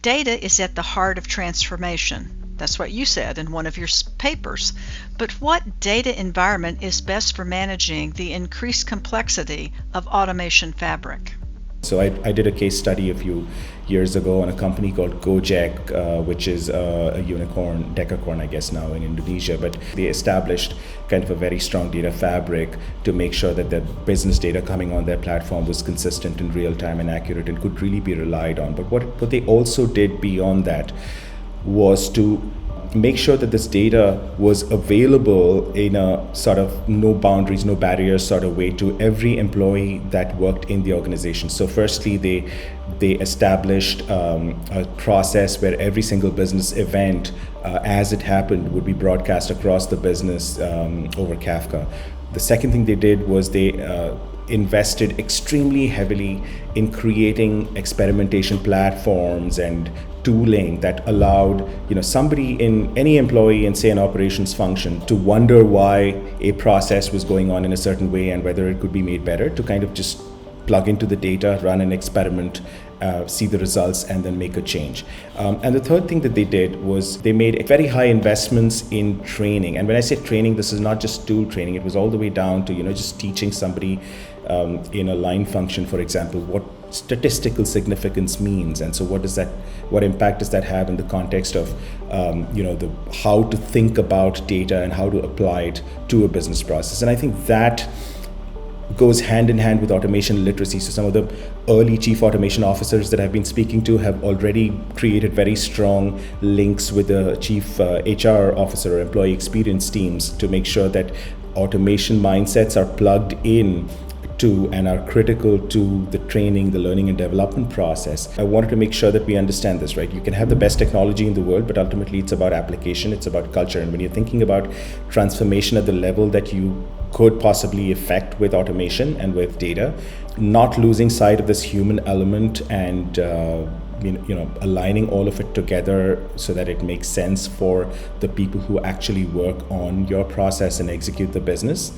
data is at the heart of transformation. That's what you said in one of your papers. But what data environment is best for managing the increased complexity of automation fabric? So I did a case study a few years ago on a company called Gojek, which is a unicorn, decacorn, I guess now in Indonesia. But they established kind of a very strong data fabric to make sure that the business data coming on their platform was consistent in real time and accurate and could really be relied on. But what they also did beyond that was to make sure that this data was available in a sort of no boundaries, no barriers sort of way to every employee that worked in the organization. So firstly, they established a process where every single business event, as it happened, would be broadcast across the business over Kafka. The second thing they did was they invested extremely heavily in creating experimentation platforms and tooling that allowed somebody in any employee in say an operations function to wonder why a process was going on in a certain way and whether it could be made better, to kind of just plug into the data, run an experiment, see the results, and then make a change. And the third thing that they did was they made very high investments in training. And when I say training, this is not just tool training. It was all the way down to just teaching somebody in a line function, for example, what statistical significance means, and so what impact does that have in the context of how to think about data and how to apply it to a business process. And I think that goes hand in hand with automation literacy. So some of the early chief automation officers that I've been speaking to have already created very strong links with the chief HR officer or employee experience teams to make sure that automation mindsets are plugged in to and are critical to the training, the learning and development process. I wanted to make sure that we understand this, right? You can have the best technology in the world, but ultimately it's about application, it's about culture. And when you're thinking about transformation at the level that you could possibly affect with automation and with data, not losing sight of this human element and aligning all of it together so that it makes sense for the people who actually work on your process and execute the business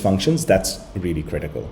functions, that's really critical.